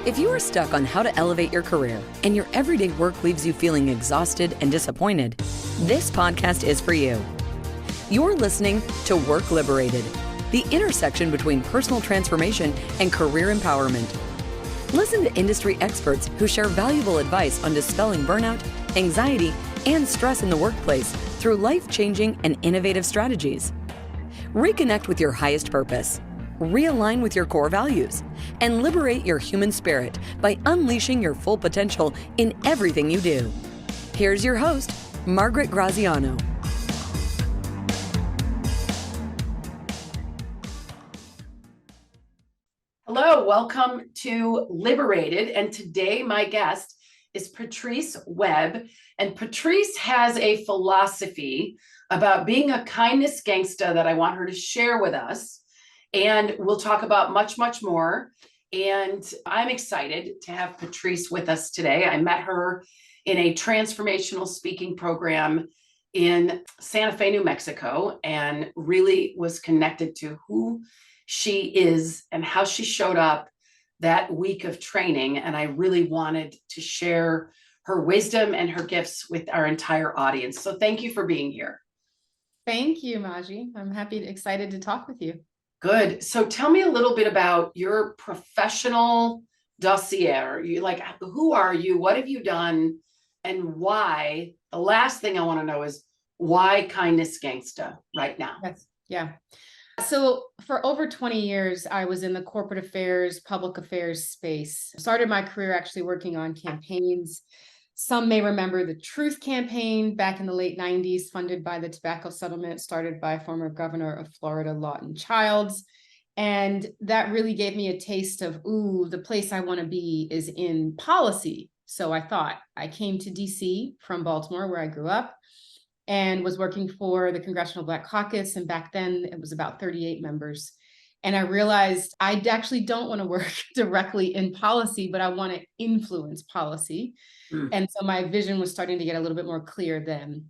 If you are stuck on how to elevate your career and your everyday work leaves you feeling exhausted and disappointed, this podcast is for you. You're listening to Work Liberated, the intersection between personal transformation and career empowerment. Listen to industry experts who share valuable advice on dispelling burnout, anxiety, and stress in the workplace through life-changing and innovative strategies. Reconnect with your highest purpose, realign with your core values, and liberate your human spirit by unleashing your full potential in everything you do. Here's your host, Margaret Graziano. Hello, welcome to Liberated. And today my guest is Patrice Webb. And Patrice has a philosophy about being a kindness gangsta that I want her to share with us. And we'll talk about much, much more. And I'm excited to have Patrice with us today. I met her in a transformational speaking program in Santa Fe, New Mexico, and really was connected to who she is and how she showed up that week of training. And I really wanted to share her wisdom and her gifts with our entire audience. So thank you for being here. Thank you, Maji. I'm excited to talk with you. Good. So tell me a little bit about your professional dossier. Who are you? What have you done? And why? The last thing I want to know is why Kindness Gangsta right now? Yes. Yeah. So for over 20 years, I was in the corporate affairs, public affairs space. Started my career actually working on campaigns. Some may remember the Truth campaign back in the late 90s, funded by the tobacco settlement started by former governor of Florida, Lawton Childs. And that really gave me a taste of, the place I want to be is in policy. So I came to DC from Baltimore, where I grew up, and was working for the Congressional Black Caucus. And back then it was about 38 members. And I realized I actually don't want to work directly in policy, but I want to influence policy. And so my vision was starting to get a little bit more clear then.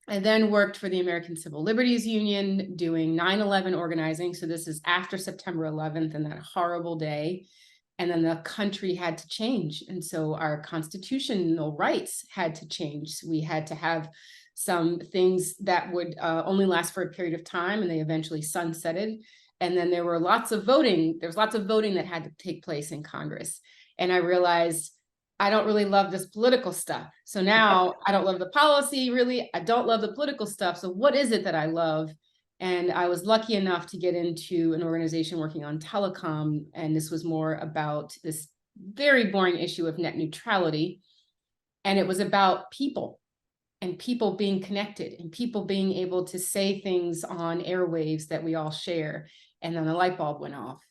I then worked for the American Civil Liberties Union doing 9/11 organizing. So this is after September 11th and that horrible day. And then the country had to change. And so our constitutional rights had to change. We had to have some things that would only last for a period of time, and they eventually sunsetted. And then there was lots of voting that had to take place in Congress. And I realized I don't really love this political stuff. So now I don't love the policy, really. I don't love the political stuff. So what is it that I love? And I was lucky enough to get into an organization working on telecom. And this was more about this very boring issue of net neutrality. And it was about people and people being connected and people being able to say things on airwaves that we all share. And then the light bulb went off.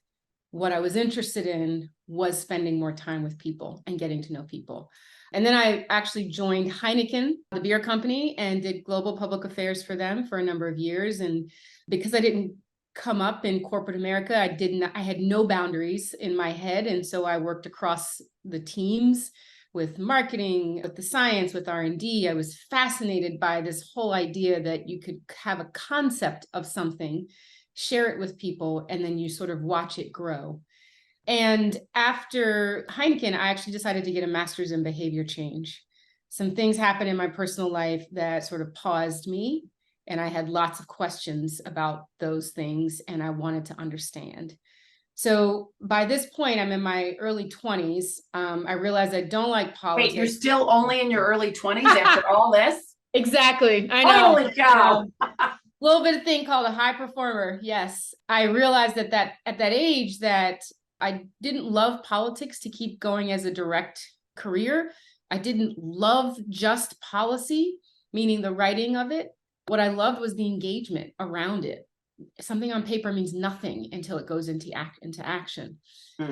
What I was interested in was spending more time with people and getting to know people. And then I actually joined Heineken, the beer company, and did global public affairs for them for a number of years. And because I didn't come up in corporate America, I had no boundaries in my head. And so I worked across the teams with marketing, with the science, with R&D. I was fascinated by this whole idea that you could have a concept of something, share it with people, and then you sort of watch it grow. And after Heineken, I actually decided to get a master's in behavior change. Some things happened in my personal life that sort of paused me, and I had lots of questions about those things, and I wanted to understand. So by this point, I'm in my early 20s. I realized I don't like politics. Wait, you're still only in your early 20s after all this? Exactly. I know. Holy cow. Little bit of thing called a high performer. Yes. I realized that at that age that I didn't love politics to keep going as a direct career. I didn't love just policy, meaning the writing of it. What I loved was the engagement around it. Something on paper means nothing until it goes into action.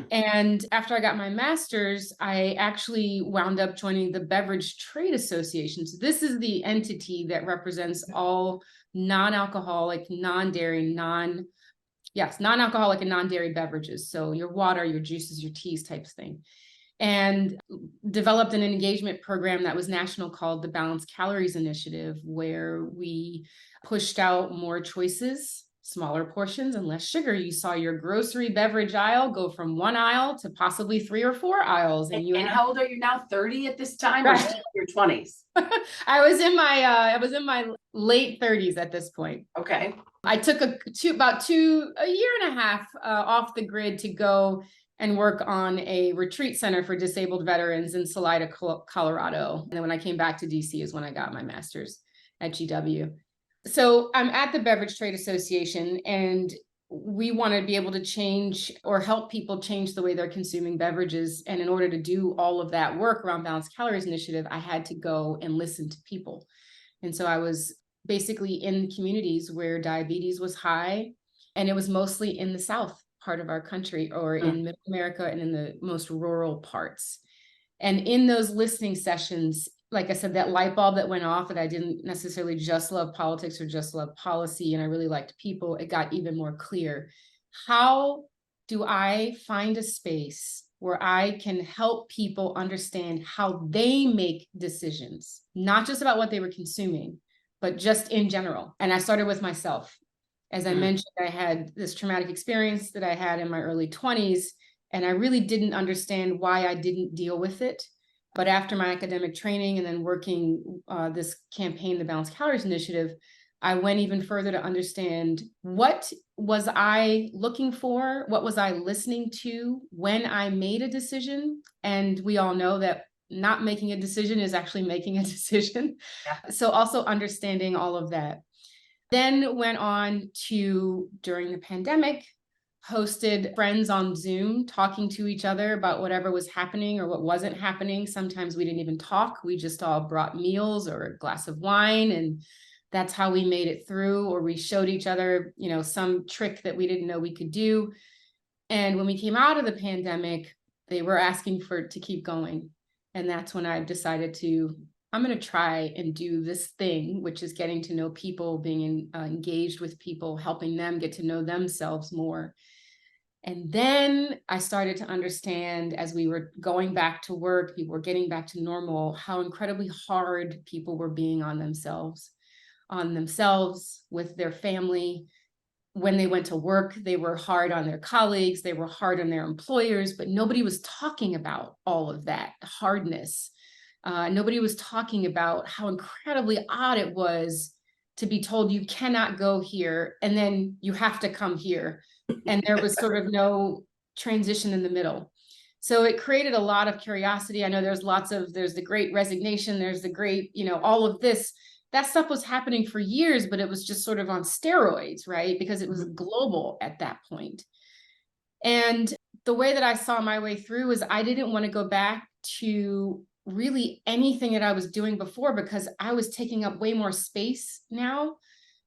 And after I got my master's, I actually wound up joining the Beverage Trade Association. So this is the entity that represents all non-alcoholic, non-dairy, non-alcoholic and non-dairy beverages. So your water, your juices, your teas types thing. And developed an engagement program that was national called the Balanced Calories Initiative, where we pushed out more choices smaller portions and less sugar. You saw your grocery beverage aisle go from one aisle to possibly 3 or 4 aisles. And how old are you now? 30 at this time, or Right. still in your 20s? I was in my late 30s at this point. Okay. I took a year and a half off the grid to go and work on a retreat center for disabled veterans in Salida, Colorado. And then when I came back to DC is when I got my master's at GW. So I'm at the Beverage Trade Association, and we want to be able to change or help people change the way they're consuming beverages. And in order to do all of that work around Balanced Calories Initiative, I had to go and listen to people. And so I was basically in communities where diabetes was high, and it was mostly in the South part of our country, or in Middle America and in the most rural parts. And in those listening sessions, like I said, that light bulb that went off, that I didn't necessarily just love politics or just love policy, and I really liked people, it got even more clear. How do I find a space where I can help people understand how they make decisions, not just about what they were consuming, but just in general? And I started with myself. As I mentioned, I had this traumatic experience that I had in my early 20s, and I really didn't understand why I didn't deal with it. But after my academic training and then working this campaign, the Balanced Calories Initiative, I went even further to understand, what was I looking for? What was I listening to when I made a decision? And we all know that not making a decision is actually making a decision. Yeah. So also understanding all of that. Then went on to, during the pandemic, hosted friends on Zoom, talking to each other about whatever was happening or what wasn't happening. Sometimes we didn't even talk. We just all brought meals or a glass of wine, and that's how we made it through. Or we showed each other, some trick that we didn't know we could do. And when we came out of the pandemic, they were asking to keep going. And that's when I decided I'm going to try and do this thing, which is getting to know people, being engaged with people, helping them get to know themselves more. And then I started to understand, as we were going back to work, people were getting back to normal, how incredibly hard people were being on themselves, with their family. When they went to work, they were hard on their colleagues, they were hard on their employers, but nobody was talking about all of that hardness. Nobody was talking about how incredibly odd it was to be told you cannot go here, and then you have to come here. And there was sort of no transition in the middle. So it created a lot of curiosity. I know there's the Great Resignation, there's the great, all of this. That stuff was happening for years, but it was just sort of on steroids, right? Because it was global at that point. And the way that I saw my way through is I didn't want to go back to really anything that I was doing before, because I was taking up way more space now,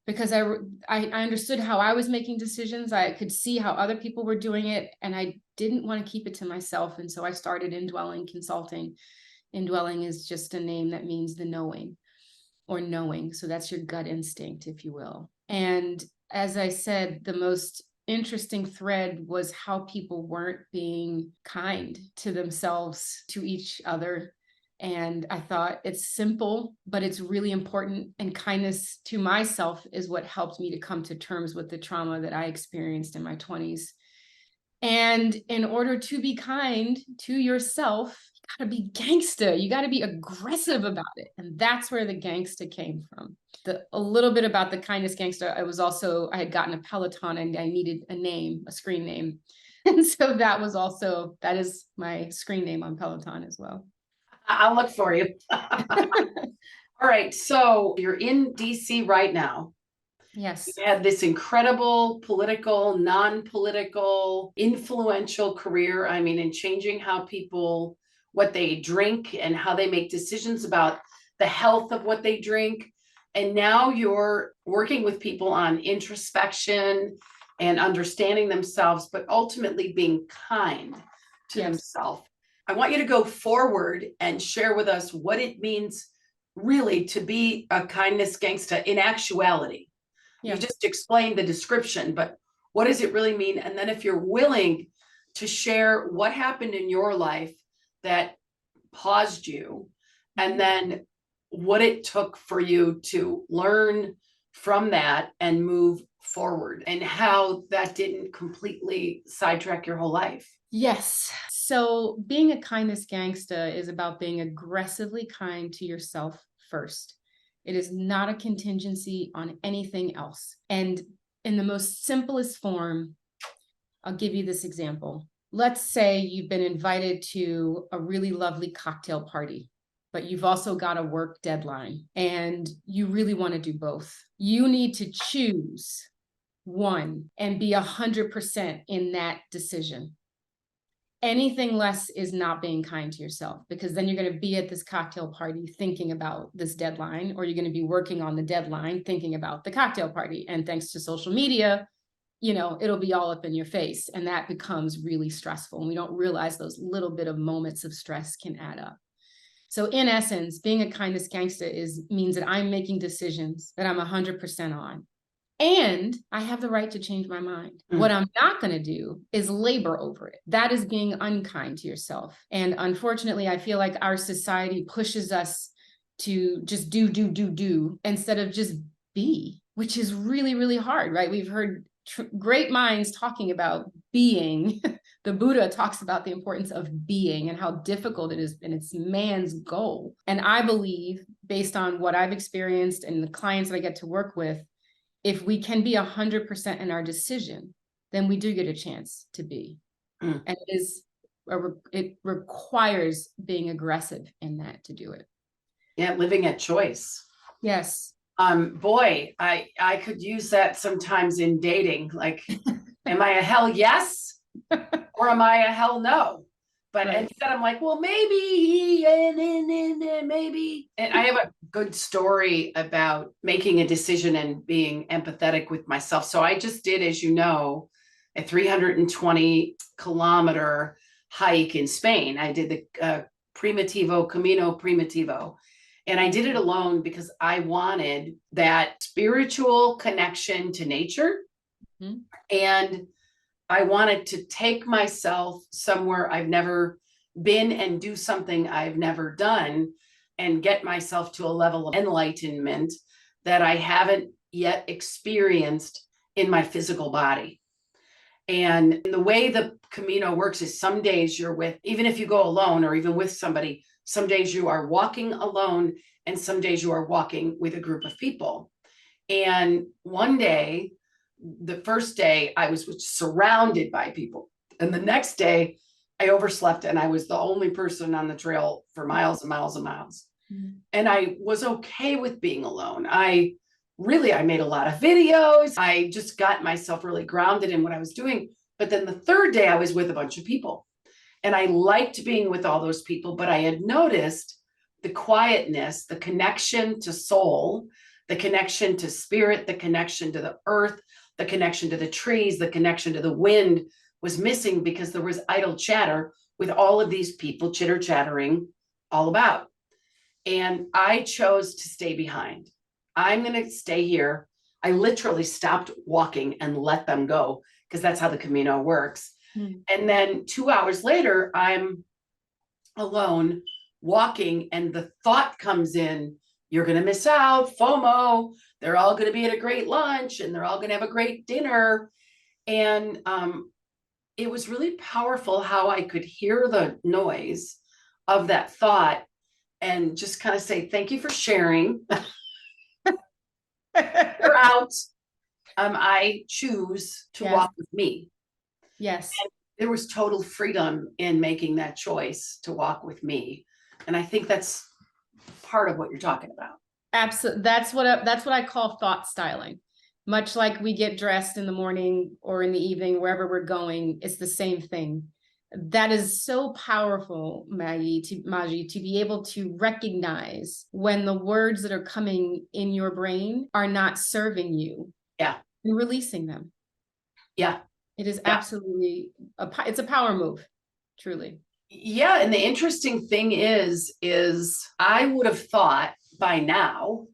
because I understood how I was making decisions. I could see how other people were doing it, and I didn't want to keep it to myself. And so I started Indwelling Consulting. Indwelling is just a name that means the knowing, or knowing. So that's your gut instinct, if you will. And as I said, the most interesting thread was how people weren't being kind to themselves, to each other. And I thought, it's simple, but it's really important. And kindness to myself is what helped me to come to terms with the trauma that I experienced in my 20s. And in order to be kind to yourself, you got to be gangsta. You got to be aggressive about it. And that's where the gangsta came from. A little bit about the KindessGangsta. I had gotten a Peloton, and I needed a screen name. And so that is my screen name on Peloton as well. I'll look for you. All right. So you're in DC right now. Yes. You had this incredible political, non-political, influential career. I mean, in changing how people, what they drink and how they make decisions about the health of what they drink. And now you're working with people on introspection and understanding themselves, but ultimately being kind to themselves. I want you to go forward and share with us what it means really to be a kindness gangsta in actuality. You just explained the description, but what does it really mean? And then if you're willing to share what happened in your life that paused you, and then what it took for you to learn from that and move forward and how that didn't completely sidetrack your whole life. Yes. So being a kindness gangsta is about being aggressively kind to yourself first. It is not a contingency on anything else. And in the most simplest form, I'll give you this example. Let's say you've been invited to a really lovely cocktail party, but you've also got a work deadline and you really want to do both. You need to choose one and be 100% in that decision. Anything less is not being kind to yourself, because then you're going to be at this cocktail party thinking about this deadline, or you're going to be working on the deadline thinking about the cocktail party. And thanks to social media, it'll be all up in your face, and that becomes really stressful. And we don't realize those little bit of moments of stress can add up. So in essence, being a kindness gangsta means that I'm making decisions that I'm 100% on. And I have the right to change my mind. What I'm not going to do is labor over it. That is being unkind to yourself. And unfortunately, I feel like our society pushes us to just do, instead of just be, which is really, really hard, right? We've heard great minds talking about being. The Buddha talks about the importance of being and how difficult it is, and it's man's goal. And I believe, based on what I've experienced and the clients that I get to work with, if we can be 100% in our decision, then we do get a chance to be. And it requires being aggressive in that to do it. Yeah, living at choice. Yes. Boy, I could use that sometimes in dating. Like, am I a hell yes or am I a hell no? But right. Instead, I'm like, well, maybe, and maybe. And I have a good story about making a decision and being empathetic with myself. So I just did, as you know, a 320-kilometer hike in Spain. I did the Camino Primitivo. And I did it alone because I wanted that spiritual connection to nature. Mm-hmm. And I wanted to take myself somewhere I've never been and do something I've never done and get myself to a level of enlightenment that I haven't yet experienced in my physical body. And the way the Camino works is some days you're with, even if you go alone or even with somebody, some days you are walking alone and some days you are walking with a group of people. And one day, the first day, I was surrounded by people. And the next day, I overslept and I was the only person on the trail for miles and miles and miles. Mm-hmm. And I was okay with being alone. I made a lot of videos. I just got myself really grounded in what I was doing. But then the third day, I was with a bunch of people. And I liked being with all those people, but I had noticed the quietness, the connection to soul, the connection to spirit, the connection to the earth, the connection to the trees, the connection to the wind was missing because there was idle chatter with all of these people chitter-chattering all about. And I chose to stay behind. I'm going to stay here. I literally stopped walking and let them go because that's how the Camino works. And then 2 hours later, I'm alone walking and the thought comes in, you're going to miss out, FOMO. They're all going to be at a great lunch and they're all going to have a great dinner. And it was really powerful how I could hear the noise of that thought and just kind of say, thank you for sharing. You're out. I choose to walk with me. Yes. And there was total freedom in making that choice to walk with me. And I think that's part of what you're talking about. Absolutely. That's what I call thought styling. Much like we get dressed in the morning or in the evening, wherever we're going, it's the same thing. That is so powerful, Maji, to be able to recognize when the words that are coming in your brain are not serving you. Yeah. And releasing them. Yeah. It is absolutely, it's a power move, truly. Yeah. And the interesting thing is I would have thought by now,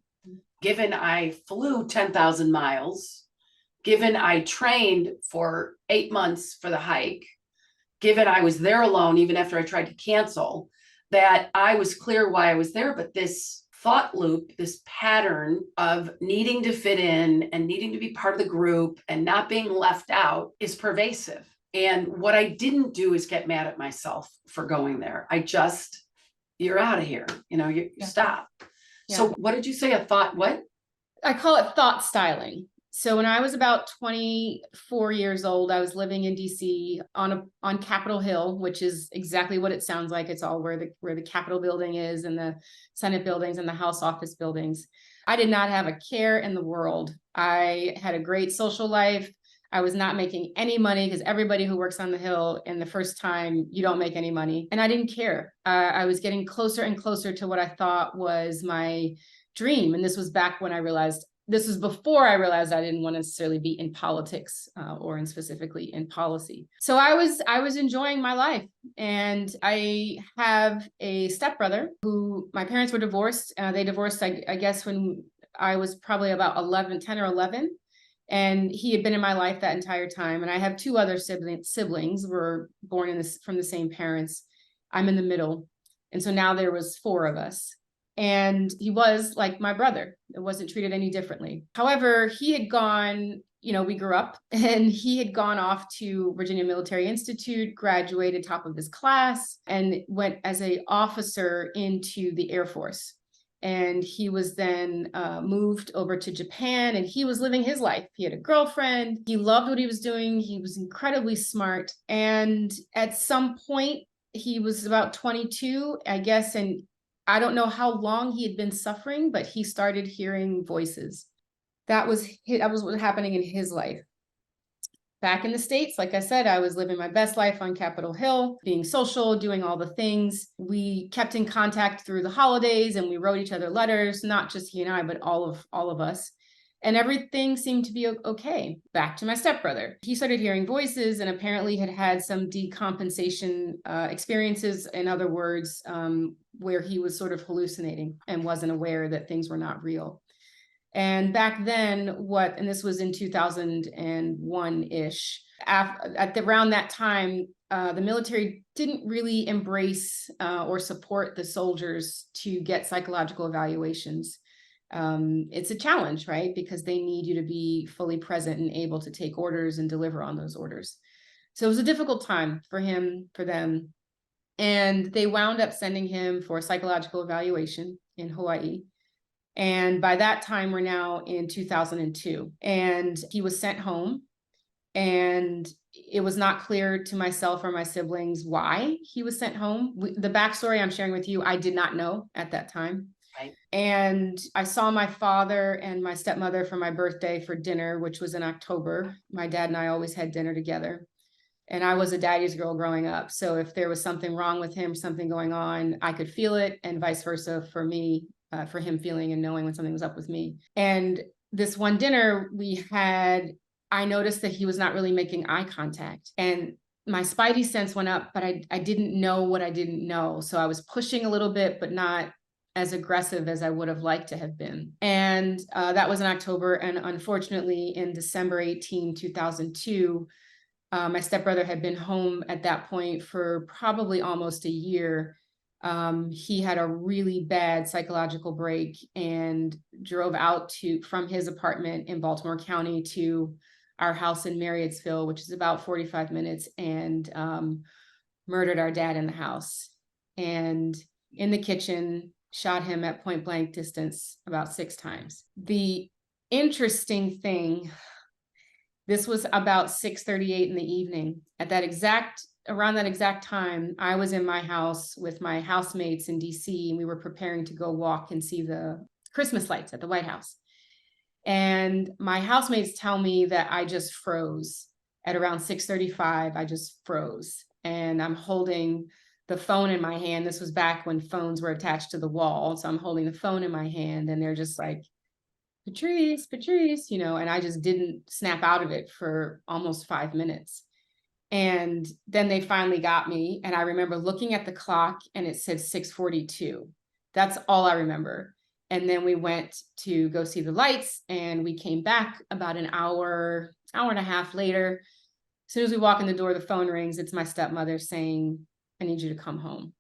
given I flew 10,000 miles, given I trained for 8 months for the hike, given I was there alone, even after I tried to cancel, that I was clear why I was there. But this thought loop, this pattern of needing to fit in and needing to be part of the group and not being left out is pervasive. And what I didn't do is get mad at myself for going there. I just, you're out of here, you stop. Yeah. So what did you say? A thought, what? I call it thought styling. So when I was about 24 years old, I was living in DC on Capitol Hill, which is exactly what it sounds like. It's all where the Capitol building is, and the Senate buildings and the House office buildings. I did not have a care in the world. I had a great social life. I was not making any money, because everybody who works on the Hill, in the first time, you don't make any money. And I didn't care. I was getting closer and closer to what I thought was my dream. And this was back when this was before I realized I didn't want to necessarily be in politics, or specifically in policy. So I was enjoying my life. And I have a stepbrother who, my parents were divorced. They divorced, I guess, when I was probably about 10 or 11. And he had been in my life that entire time. And I have two other siblings were born from the same parents. I'm in the middle. And so now there was four of us. And he was like my brother. It wasn't treated any differently. However, he had gone, we grew up, and he had gone off to Virginia Military Institute, graduated top of his class, and went as an officer into the Air Force. And he was then moved over to Japan, and he was living his life. He had a girlfriend. He loved what he was doing. He was incredibly smart. And at some point, he was about 22, I guess, and I don't know how long he had been suffering, but he started hearing voices. That was what was happening in his life. Back in the States, like I said, I was living my best life on Capitol Hill, being social, doing all the things. We kept in contact through the holidays, and we wrote each other letters, not just he and I, but all of us. And everything seemed to be okay. Back to my stepbrother. He started hearing voices, and apparently had some decompensation experiences. In other words, where he was sort of hallucinating and wasn't aware that things were not real. And back then, and this was in 2001-ish, around that time, the military didn't really embrace or support the soldiers to get psychological evaluations. It's a challenge, right? Because they need you to be fully present and able to take orders and deliver on those orders. So it was a difficult time for them. And they wound up sending him for a psychological evaluation in Hawaii. And by that time, we're now in 2002. And he was sent home. And it was not clear to myself or my siblings why he was sent home. The backstory I'm sharing with you, I did not know at that time. Right. And I saw my father and my stepmother for my birthday for dinner, which was in October. My dad and I always had dinner together. And I was a daddy's girl growing up. So if there was something wrong with him, something going on, I could feel it, and vice versa for me, for him feeling and knowing when something was up with me. And this one dinner I noticed that he was not really making eye contact. And my spidey sense went up, but I didn't know what I didn't know. So I was pushing a little bit, but not as aggressive as I would have liked to have been. And that was in October. And unfortunately, in December 18, 2002, my stepbrother had been home at that point for probably almost a year. He had a really bad psychological break and drove out from his apartment in Baltimore County to our house in Marriottsville, which is about 45 minutes, and murdered our dad in the house. And in the kitchen, shot him at point blank distance about 6 times. The interesting thing, this was about 6:38 in the evening. Around that exact time, I was in my house with my housemates in DC, and we were preparing to go walk and see the Christmas lights at the White House. And my housemates tell me that I just froze. At around 6:35, I just froze. And I'm holding the phone in my hand. This was back when phones were attached to the wall. So I'm holding the phone in my hand, and they're just like, Patrice, and I just didn't snap out of it for almost 5 minutes. And then they finally got me. And I remember looking at the clock, and it said 6:42. That's all I remember. And then we went to go see the lights, and we came back about an hour and a half later. As soon as we walk in the door, the phone rings. It's my stepmother saying, I need you to come home.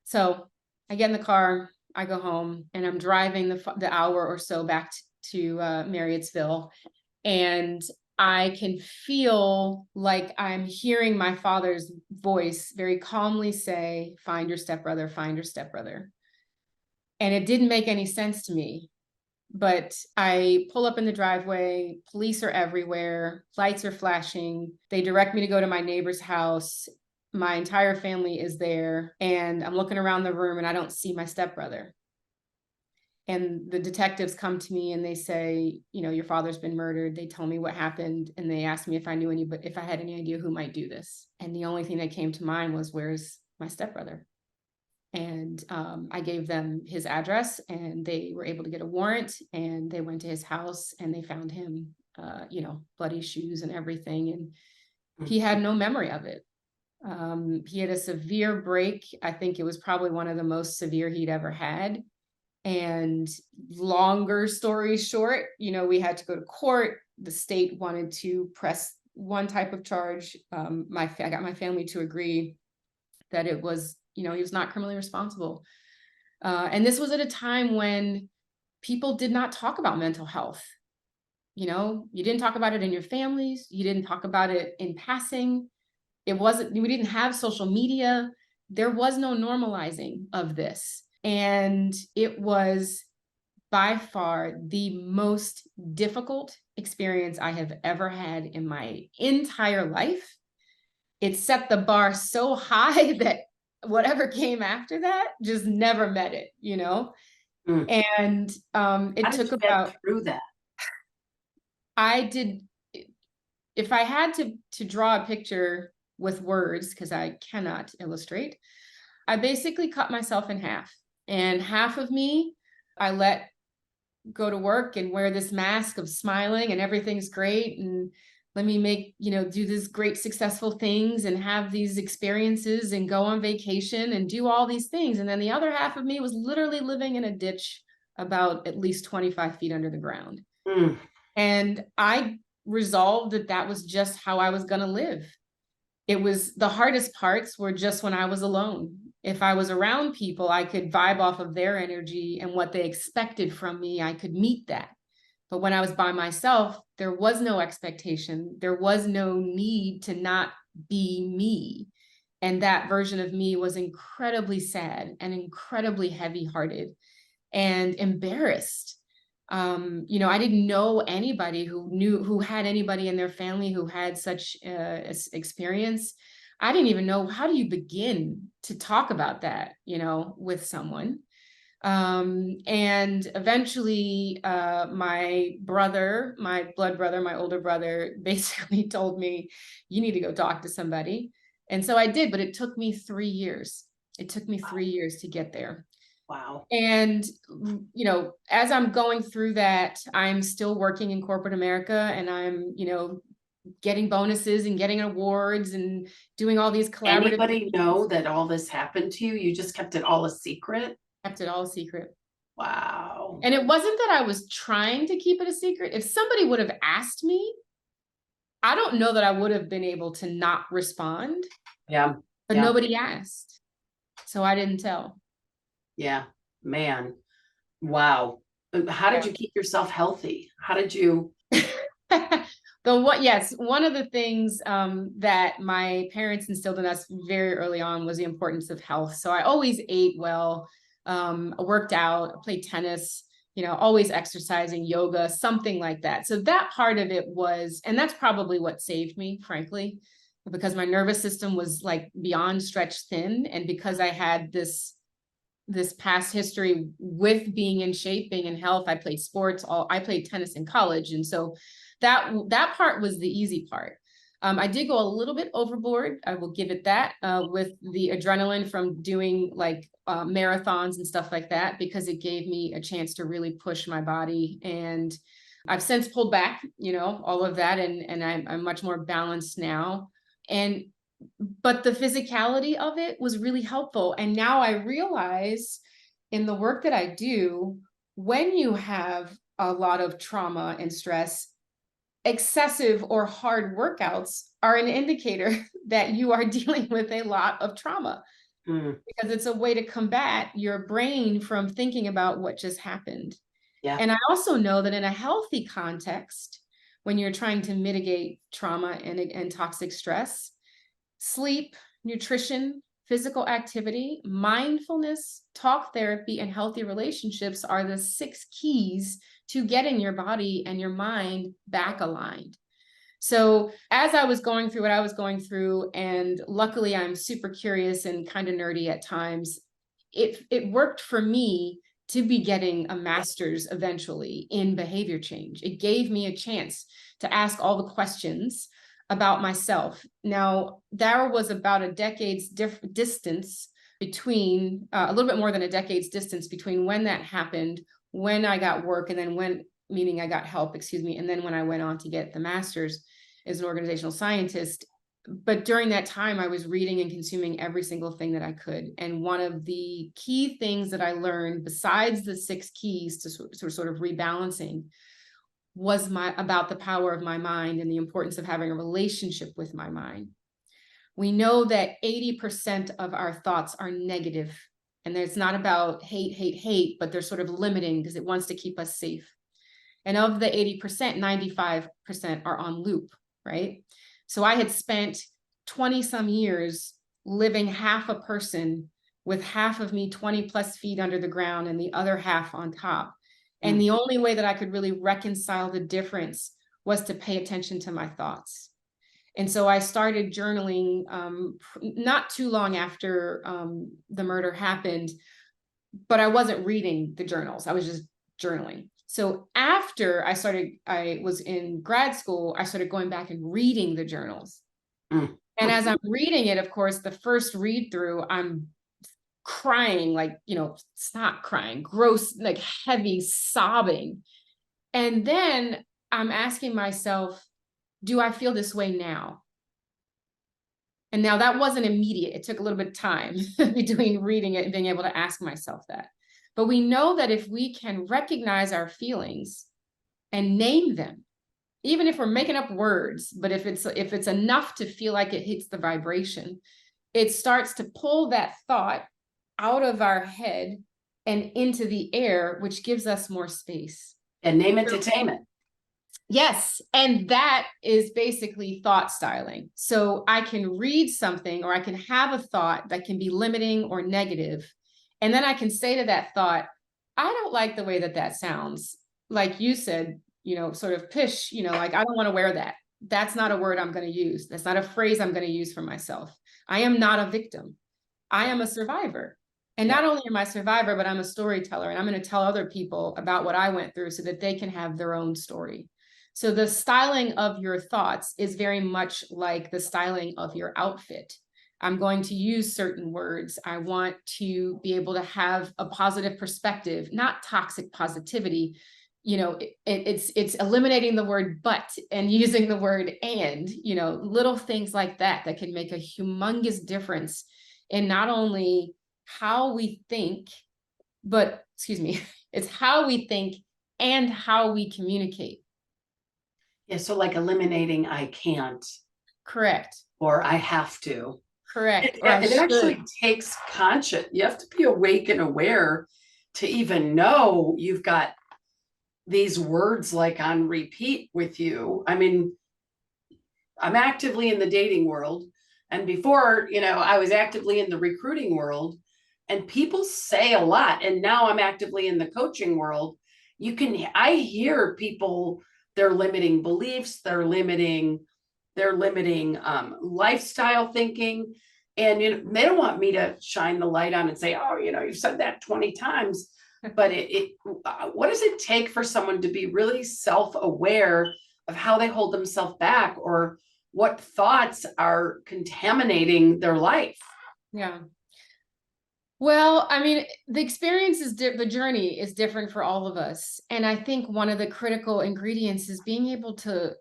So I get in the car. I go home and I'm driving the hour or so back to Marriottsville, and I can feel like I'm hearing my father's voice very calmly say, "Find your stepbrother, find your stepbrother." And it didn't make any sense to me. But I pull up in the driveway, police are everywhere, lights are flashing. They direct me to go to my neighbor's house. My entire family is there, and I'm looking around the room and I don't see my stepbrother. And the detectives come to me and they say, your father's been murdered. They tell me what happened, and they asked me if I knew if I had any idea who might do this. And the only thing that came to mind was, where's my stepbrother? And I gave them his address, and they were able to get a warrant, and they went to his house and they found him, bloody shoes and everything. And he had no memory of it. He had a severe break. I think it was probably one of the most severe he'd ever had. And longer story short, we had to go to court. The state wanted to press one type of charge. I got my family to agree that it was, he was not criminally responsible. And this was at a time when people did not talk about mental health. You didn't talk about it in your families. You didn't talk about it in passing. We didn't have social media. There was no normalizing of this. And it was by far the most difficult experience I have ever had in my entire life. It set the bar so high that whatever came after that just never met it, And it took about through that. I did. If I had to draw a picture with words, because I cannot illustrate, I basically cut myself in half. And half of me, I let go to work and wear this mask of smiling and everything's great. And let me do these great successful things and have these experiences and go on vacation and do all these things. And then the other half of me was literally living in a ditch about at least 25 feet under the ground. And I resolved that was just how I was going to live. It was the hardest parts were just when I was alone. If I was around people, I could vibe off of their energy and what they expected from me. I could meet that. But when I was by myself, there was no expectation. There was no need to not be me. And that version of me was incredibly sad and incredibly heavy-hearted and embarrassed. I didn't know anybody who had anybody in their family who had such experience. I didn't even know, how do you begin to talk about that, with someone? And eventually, my brother, my blood brother, my older brother, basically told me, you need to go talk to somebody. And so I did, but it took me 3 years. It took me 3 years to get there. Wow. And, as I'm going through that, I'm still working in corporate America, and I'm, getting bonuses and getting awards and doing all these collaborative. Anybody know that all this happened to you? You just kept it all a secret? Kept it all a secret. Wow. And it wasn't that I was trying to keep it a secret. If somebody would have asked me, I don't know that I would have been able to not respond. Yeah. But nobody asked. So I didn't tell. Yeah, man. Wow. How did you keep yourself healthy? How did you? One of the things that my parents instilled in us very early on was the importance of health. So I always ate well, I worked out, I played tennis, always exercising, yoga, something like that. So that part of it was, and that's probably what saved me, frankly, because my nervous system was like beyond stretched thin. And because I had this past history with being in shape, being in health, I played sports, I played tennis in college. And so that part was the easy part. I did go a little bit overboard, I will give it that, with the adrenaline from doing like marathons and stuff like that, because it gave me a chance to really push my body. And I've since pulled back, all of that. And I'm much more balanced now. But the physicality of it was really helpful. And now I realize in the work that I do, when you have a lot of trauma and stress, excessive or hard workouts are an indicator that you are dealing with a lot of trauma. because it's a way to combat your brain from thinking about what just happened. Yeah. And I also know that in a healthy context, when you're trying to mitigate trauma and toxic stress, sleep, nutrition, physical activity, mindfulness, talk therapy, and healthy relationships are the 6 keys to getting your body and your mind back aligned. So as I was going through what I was going through, and luckily I'm super curious and kind of nerdy at times, it worked for me to be getting a master's eventually in behavior change. It gave me a chance to ask all the questions about myself. Now, there was about a decade's distance between, a little bit more than a decade's distance between when that happened, when I got work, and then meaning I got help, and then when I went on to get the master's as an organizational scientist. But during that time, I was reading and consuming every single thing that I could. And one of the key things that I learned, besides the 6 keys to sort of rebalancing, was about the power of my mind and the importance of having a relationship with my mind. We know that 80% of our thoughts are negative, and it's not about hate, but they're sort of limiting because it wants to keep us safe. And of the 80%, 95% are on loop, right? So I had spent 20 some years living half a person with half of me 20 plus feet under the ground and the other half on top. And the only way that I could really reconcile the difference was to pay attention to my thoughts. And so I started journaling not too long after the murder happened, but I wasn't reading the journals. I was just journaling. So after I was in grad school, I started going back and reading the journals. And as I'm reading it, of course, the first read through, I'm crying, like, snot crying, gross, like heavy sobbing. And then I'm asking myself, do I feel this way now? And now that wasn't immediate. It took a little bit of time between reading it and being able to ask myself that. But we know that if we can recognize our feelings and name them, even if we're making up words, but if it's enough to feel like it hits the vibration, it starts to pull that thought out of our head and into the air, which gives us more space. And name it to tame it. Yes. And that is basically thought styling. So I can read something, or I can have a thought that can be limiting or negative. And then I can say to that thought, I don't like the way that sounds. Like you said, sort of pish, like, I don't want to wear that. That's not a word I'm going to use. That's not a phrase I'm going to use for myself. I am not a victim. I am a survivor. And not only am I a survivor, but I'm a storyteller, and I'm going to tell other people about what I went through so that they can have their own story. So the styling of your thoughts is very much like the styling of your outfit. I'm going to use certain words. I want to be able to have a positive perspective, not toxic positivity. It's eliminating the word but and using the word and, little things like that can make a humongous difference in not only how we think, but it's how we think and how we communicate. Yeah, so like eliminating I can't. Correct. Or I have to. Correct. It actually takes you have to be awake and aware to even know you've got these words like on repeat with you. I mean, I'm actively in the dating world, and before, I was actively in the recruiting world, and people say a lot. And now I'm actively in the coaching world. I hear people, their limiting beliefs, their limiting lifestyle thinking. And they don't want me to shine the light on and say, oh, you've said that 20 times. But what does it take for someone to be really self-aware of how they hold themselves back, or what thoughts are contaminating their life? Yeah. Well, I mean, the experience the journey is different for all of us. And I think one of the critical ingredients is being able to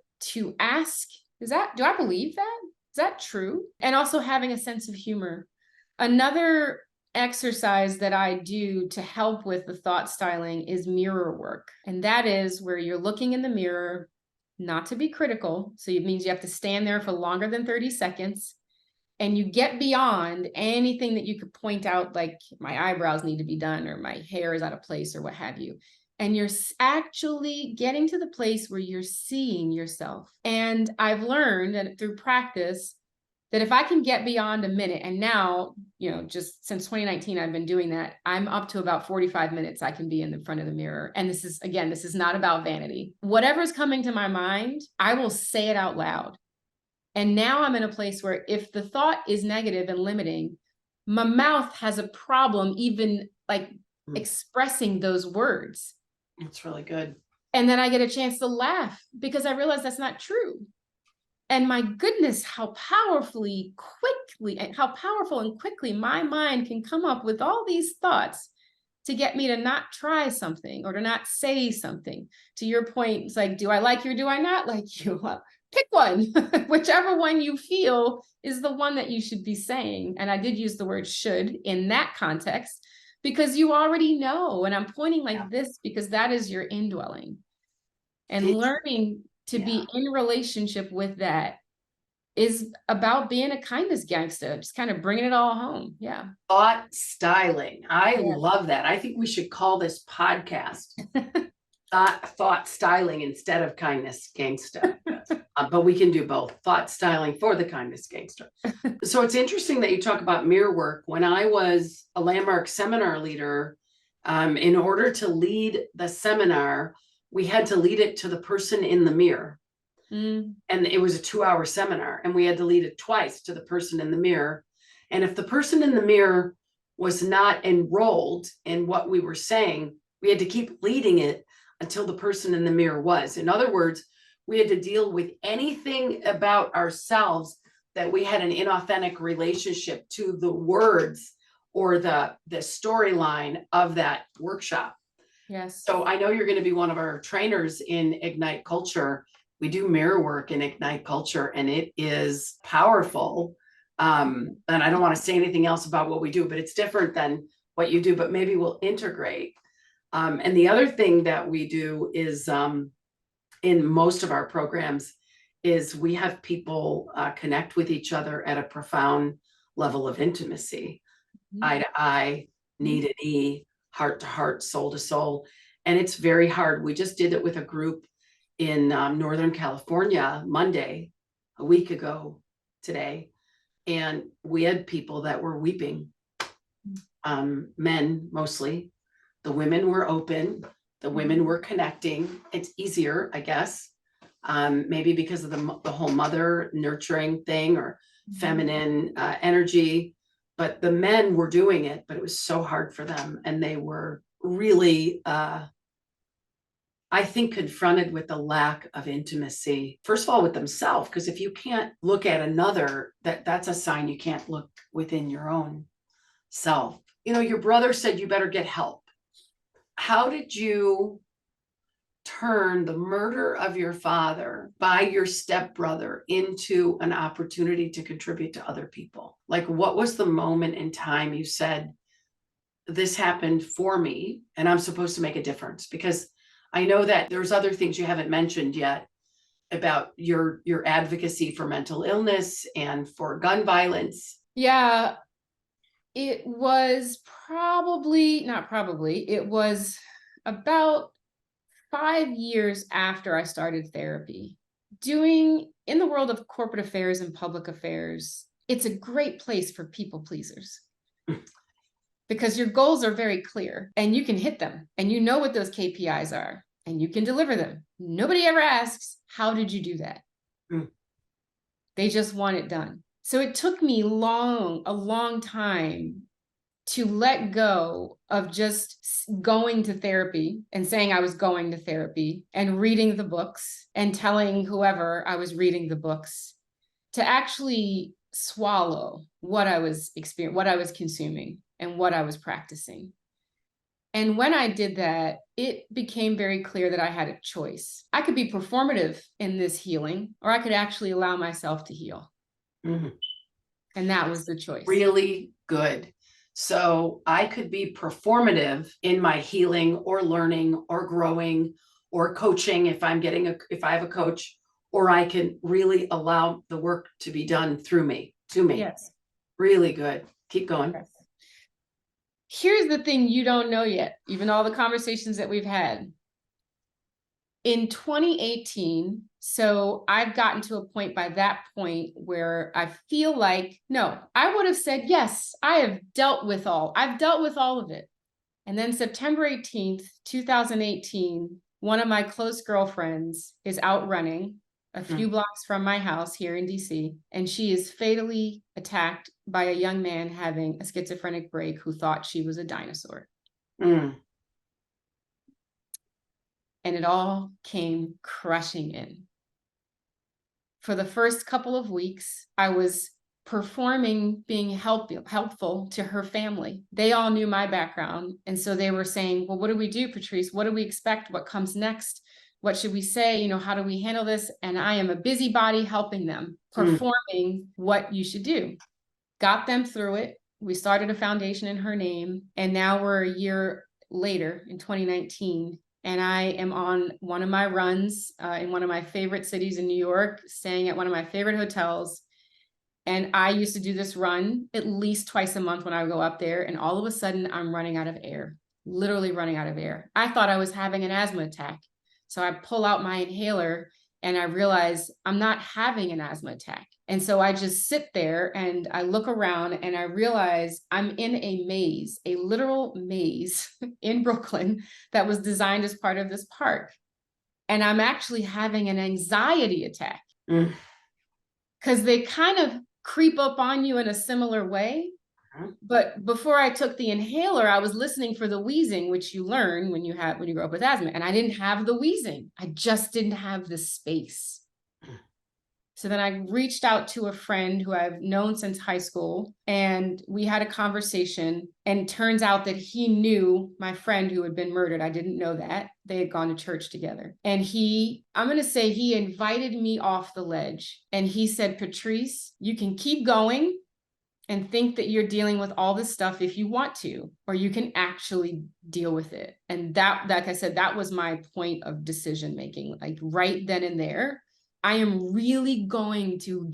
ask, do I believe that? Is that true? And also having a sense of humor. Another exercise that I do to help with the thought styling is mirror work. And that is where you're looking in the mirror, not to be critical. So it means you have to stand there for longer than 30 seconds. and you get beyond anything that you could point out, like my eyebrows need to be done or my hair is out of place or what have you. And you're actually getting to the place where you're seeing yourself. And I've learned and through practice that if I can get beyond a minute, and now, just since 2019, I've been doing that, I'm up to about 45 minutes I can be in the front of the mirror. And this is not about vanity. Whatever's coming to my mind, I will say it out loud. And now I'm in a place where if the thought is negative and limiting, my mouth has a problem even like expressing those words. That's really good. And then I get a chance to laugh because I realize that's not true. And my goodness, how powerful and quickly my mind can come up with all these thoughts to get me to not try something or to not say something. To your point, it's like, do I like you or do I not like you? Well, pick one. Whichever one you feel is the one that you should be saying. And I did use the word should in that context because you already know. And I'm pointing like this because that is your indwelling. And learning to be in relationship with that is about being a kindness gangster, just kind of bringing it all home. Yeah. Thought styling. I love that. I think we should call this podcast thought styling instead of kindness gangsta. But we can do both. Thought styling for the kindness gangster. So it's interesting that you talk about mirror work. When I was a landmark seminar leader, in order to lead the seminar, we had to lead it to the person in the mirror. And it was a 2-hour seminar and we had to lead it twice to the person in the mirror. And if the person in the mirror was not enrolled in what we were saying, we had to keep leading it until the person in the mirror was. In other words, we had to deal with anything about ourselves that we had an inauthentic relationship to the words or the storyline of that workshop. Yes. So I know you're going to be one of our trainers in Ignite Culture. We do mirror work in Ignite Culture and it is powerful. And I don't want to say anything else about what we do, but it's different than what you do, but maybe we'll integrate. And the other thing that we do is in most of our programs is we have people connect with each other at a profound level of intimacy, eye to eye, knee to knee, heart to heart, soul to soul. And it's very hard. We just did it with a group in Northern California Monday, a week ago today. And we had people that were weeping, men mostly. The women were open. The women were connecting. It's easier, I guess, maybe because of the whole mother nurturing thing or feminine energy. But the men were doing it, but it was so hard for them. And they were really, I think, confronted with the lack of intimacy, first of all, with themselves, because if you can't look at another, that's a sign you can't look within your own self. Your brother said you better get help. How did you turn the murder of your father by your stepbrother into an opportunity to contribute to other people? Like, what was the moment in time you said, this happened for me and I'm supposed to make a difference? Because I know that there's other things you haven't mentioned yet about your advocacy for mental illness and for gun violence. Yeah, it was it was about 5 years after I started therapy. In the world of corporate affairs and public affairs, it's a great place for people pleasers. Because your goals are very clear and you can hit them and you know what those KPIs are and you can deliver them. Nobody ever asks, how did you do that? They just want it done. So it took me a long time to let go of just going to therapy and saying I was going to therapy and reading the books and telling whoever I was reading the books to actually swallow what I was experiencing, what I was consuming and what I was practicing. And when I did that, it became very clear that I had a choice. I could be performative in this healing, or I could actually allow myself to heal. And that was the choice. Really Good. So I could be performative in my healing or learning or growing or coaching if I have a coach, or I can really allow the work to be done through me. to me. Yes. Really good. Keep going. Yes. Here's the thing you don't know yet, even all the conversations that we've had. In 2018, so I've gotten to a point by that point where I feel like, no, I would have said, yes, I've dealt with all of it. And then September 18th, 2018, one of my close girlfriends is out running a few blocks from my house here in DC, and she is fatally attacked by a young man having a schizophrenic break who thought she was a dinosaur. Mm. And it all came crushing in. For the first couple of weeks, I was performing being helpful to her family. They all knew my background. And so they were saying, well, what do we do, Patrice? What do we expect? What comes next? What should we say? You know, how do we handle this? And I am a busybody helping them, performing what you should do. Got them through it. We started a foundation in her name. And now we're a year later in 2019. And I am on one of my runs in one of my favorite cities in New York, staying at one of my favorite hotels. And I used to do this run at least twice a month when I would go up there. And all of a sudden, I'm running out of air, literally running out of air. I thought I was having an asthma attack. So I pull out my inhaler and I realize I'm not having an asthma attack. And so I just sit there and I look around and I realize I'm in a maze, a literal maze in Brooklyn that was designed as part of this park. And I'm actually having an anxiety attack because they kind of creep up on you in a similar way. But before I took the inhaler, I was listening for the wheezing, which you learn when you grow up with asthma. And I didn't have the wheezing. I just didn't have the space. So then I reached out to a friend who I've known since high school, and we had a conversation. And it turns out that he knew my friend who had been murdered. I didn't know that. They had gone to church together. And I'm going to say he invited me off the ledge. And he said, Patrice, you can keep going and think that you're dealing with all this stuff if you want to, or you can actually deal with it. And that, like I said, that was my point of decision making. Like right then and there, I am really going to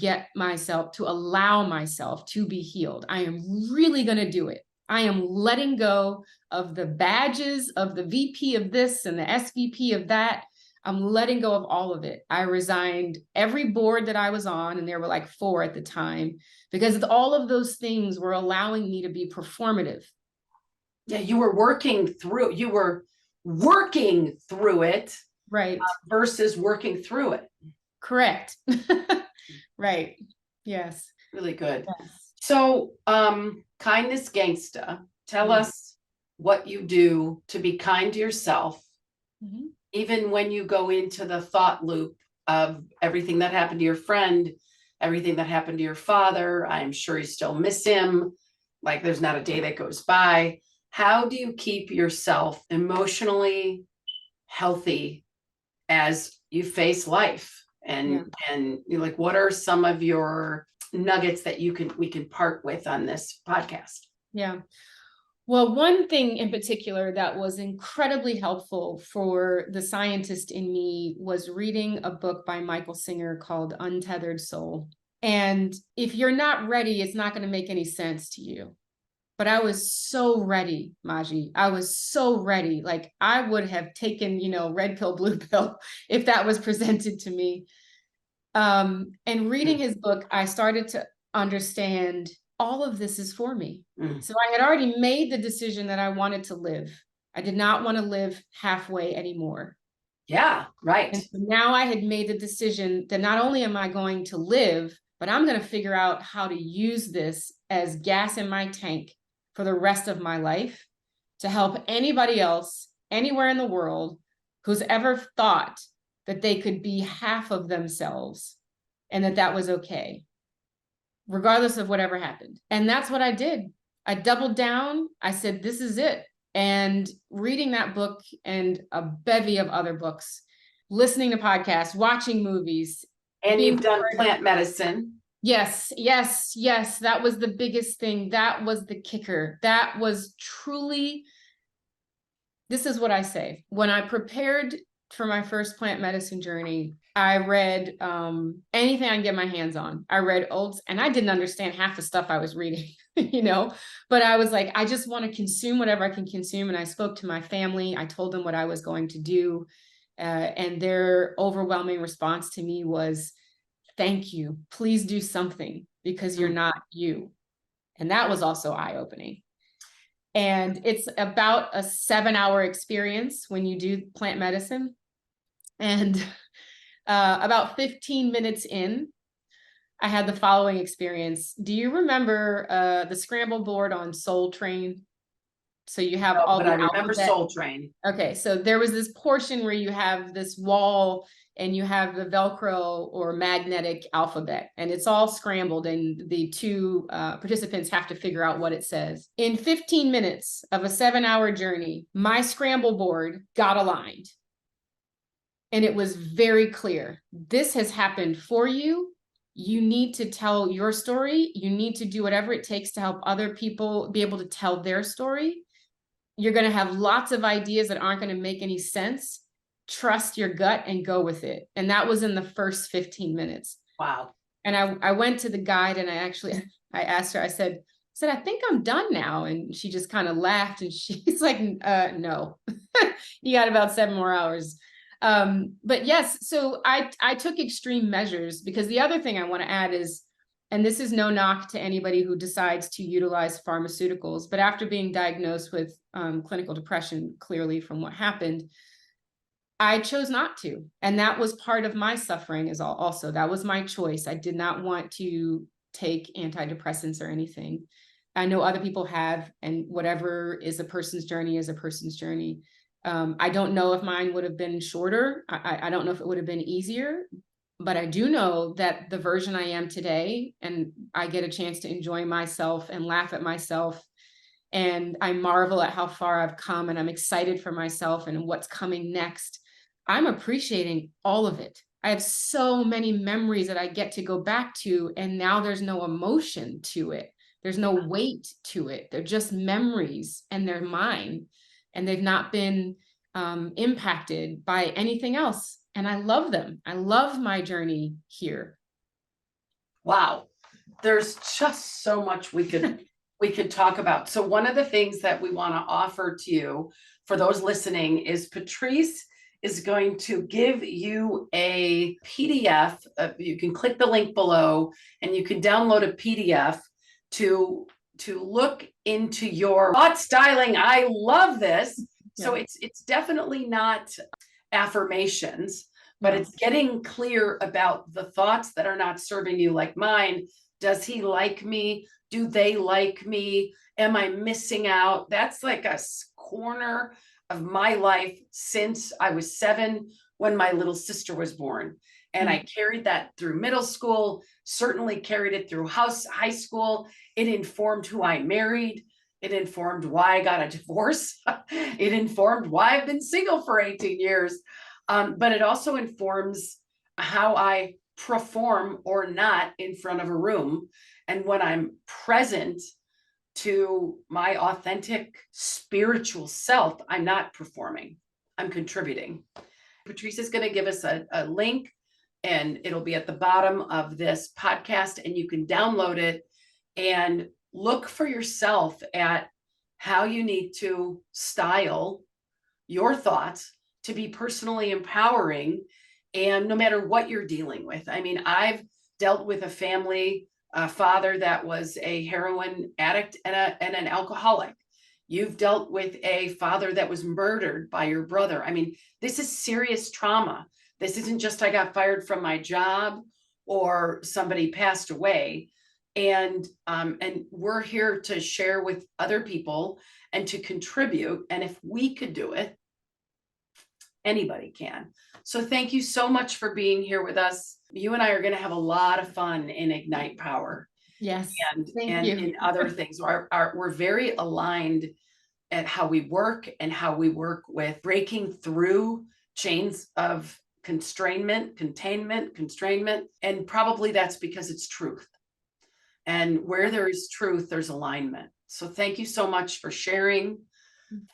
allow myself to be healed. I am really going to do it. I am letting go of the badges of the VP of this and the SVP of that. I'm letting go of all of it. I resigned every board that I was on, and there were like 4 at the time, because all of those things were allowing me to be performative. Yeah, you were working through it. Right. Versus working through it. Correct. Right. Yes. Really good. Yes. So, KindessGangsta, tell us what you do to be kind to yourself, even when you go into the thought loop of everything that happened to your friend, everything that happened to your father. I'm sure you still miss him. Like there's not a day that goes by. How do you keep yourself emotionally healthy as you face life? And you're like, what are some of your nuggets that we can part with on this podcast? Yeah. Well, one thing in particular that was incredibly helpful for the scientist in me was reading a book by Michael Singer called Untethered Soul. And if you're not ready, it's not going to make any sense to you. But I was so ready, Maji. I was so ready. Like I would have taken, red pill, blue pill, if that was presented to me. And reading his book, I started to understand all of this is for me. So I had already made the decision that I wanted to live. I did not want to live halfway anymore. Yeah, right. And so now I had made the decision that not only am I going to live, but I'm going to figure out how to use this as gas in my tank for the rest of my life to help anybody else anywhere in the world who's ever thought that they could be half of themselves and that was okay, regardless of whatever happened. And that's what I did. I doubled down. I said, this is it. And reading that book and a bevy of other books, listening to podcasts, watching movies. And you've done plant medicine. Yes. That was the biggest thing. That was the kicker. That was truly, this is what I say. When I prepared for my first plant medicine journey, I read anything I can get my hands on. I read and I didn't understand half the stuff I was reading, but I was like, I just want to consume whatever I can consume. And I spoke to my family. I told them what I was going to do. And their overwhelming response to me was, thank you. Please do something, because you're not you. And that was also eye-opening. And it's about a 7-hour experience when you do plant medicine. And about 15 minutes in, I had the following experience. Do you remember the scramble board on Soul Train? So you have all but the I remember alphabet. Soul Train. Okay, so there was this portion where you have this wall and you have the Velcro or magnetic alphabet, and it's all scrambled, and the two participants have to figure out what it says. In 15 minutes of a 7-hour journey, my scramble board got aligned. And it was very clear. This has happened for you. You need to tell your story. You need to do whatever it takes to help other people be able to tell their story. You're going to have lots of ideas that aren't going to make any sense. Trust your gut and go with it. And that was in the first 15 minutes. Wow. And I went to the guide and I asked her, I said, I think I'm done now. And she just kind of laughed and she's like, no, you got about 7 more hours. But yes, so I took extreme measures, because the other thing I want to add is, and this is no knock to anybody who decides to utilize pharmaceuticals, but after being diagnosed with clinical depression, clearly from what happened, I chose not to. And that was part of my suffering also. That was my choice. I did not want to take antidepressants or anything. I know other people have, and whatever is a person's journey is a person's journey. I don't know if mine would have been shorter. I don't know if it would have been easier, but I do know that the version I am today, and I get a chance to enjoy myself and laugh at myself. And I marvel at how far I've come, and I'm excited for myself and what's coming next. I'm appreciating all of it. I have so many memories that I get to go back to, and now there's no emotion to it. There's no weight to it. They're just memories, and they're mine. And they've not been impacted by anything else. And I love them. I love my journey here. Wow. There's just so much we could talk about. So one of the things that we want to offer to you, for those listening, is Patrice is going to give you a PDF. You can click the link below and you can download a PDF to look into your thought styling. I love this. Yeah. So it's definitely not affirmations, but it's getting clear about the thoughts that are not serving you, like mine. Does he like me? Do they like me? Am I missing out? That's like a corner of my life since I was 7, when my little sister was born. And I carried that through middle school, certainly carried it through high school. It informed who I married. It informed why I got a divorce. It informed why I've been single for 18 years. But it also informs how I perform or not in front of a room. And when I'm present to my authentic spiritual self, I'm not performing, I'm contributing. Patrice is going to give us a link, and it'll be at the bottom of this podcast, and you can download it and look for yourself at how you need to style your thoughts to be personally empowering. And no matter what you're dealing with, I mean, I've dealt with a family, a father that was a heroin addict and an alcoholic. You've dealt with a father that was murdered by your brother. I mean, this is serious trauma. This isn't just I got fired from my job or somebody passed away. And we're here to share with other people and to contribute. And if we could do it, anybody can. So thank you so much for being here with us. You and I are going to have a lot of fun in Ignite Power. Yes. And thank you. in other things. We're very aligned at how we work and how we work with breaking through chains of containment. And probably that's because it's truth. And where there is truth, there's alignment. So thank you so much for sharing.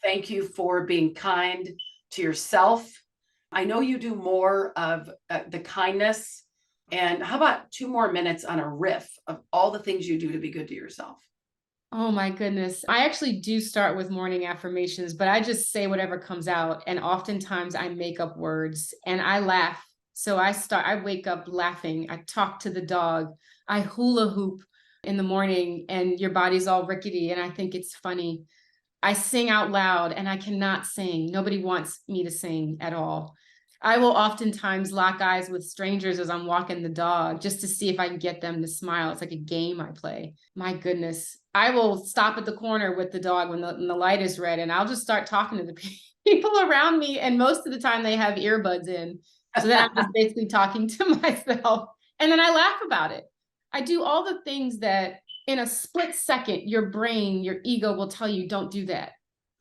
Thank you for being kind to yourself. I know you do more of the kindness. And how about 2 more minutes on a riff of all the things you do to be good to yourself? Oh my goodness. I actually do start with morning affirmations, but I just say whatever comes out. And oftentimes I make up words and I laugh. So I wake up laughing. I talk to the dog. I hula hoop in the morning and your body's all rickety. And I think it's funny. I sing out loud and I cannot sing. Nobody wants me to sing at all. I will oftentimes lock eyes with strangers as I'm walking the dog just to see if I can get them to smile. It's like a game I play. My goodness. I will stop at the corner with the dog when the light is red and I'll just start talking to the people around me. And most of the time they have earbuds in. So then I'm just basically talking to myself. And then I laugh about it. I do all the things that in a split second, your brain, your ego will tell you, don't do that.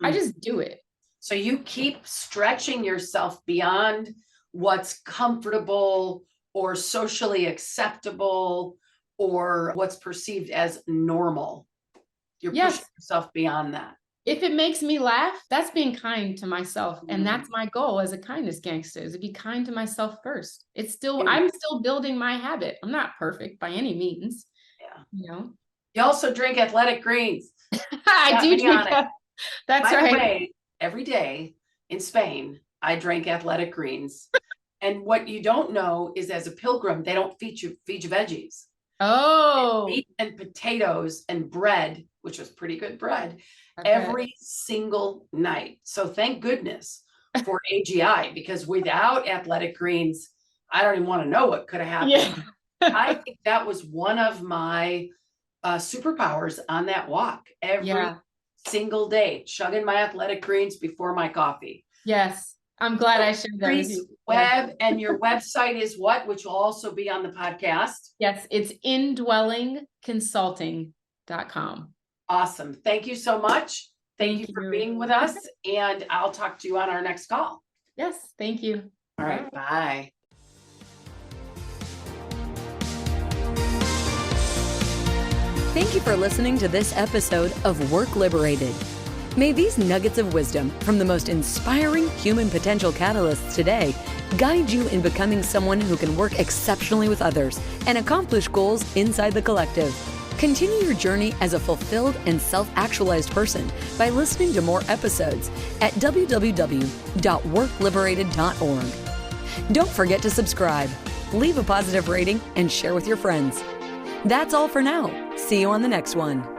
I just do it. So you keep stretching yourself beyond what's comfortable or socially acceptable or what's perceived as normal. You're pushing yourself beyond that. If it makes me laugh, that's being kind to myself. And that's my goal as a kindness gangster, is to be kind to myself first. I'm still building my habit. I'm not perfect by any means. Yeah. You know, you also drink athletic greens. I do drink that. That's By right. the way, every day in Spain, I drank athletic greens. And what you don't know is as a pilgrim, they don't feed you veggies. Oh. Meat and potatoes and bread, which was pretty good bread, every single night. So thank goodness for AGI, because without athletic greens, I don't even want to know what could have happened. Yeah. I think that was one of my superpowers on that walk. Every single day, chugging my athletic greens before my coffee. Yes. I'm glad I shared that with you. Webb, and your website is what? Which will also be on the podcast. Yes, it's indwellingconsulting.com. Awesome. Thank you so much. Thank you for being with us, and I'll talk to you on our next call. Yes, thank you. All right, bye. Thank you for listening to this episode of Work Liberated. May these nuggets of wisdom from the most inspiring human potential catalysts today guide you in becoming someone who can work exceptionally with others and accomplish goals inside the collective. Continue your journey as a fulfilled and self-actualized person by listening to more episodes at www.workliberated.org. Don't forget to subscribe, leave a positive rating, and share with your friends. That's all for now. See you on the next one.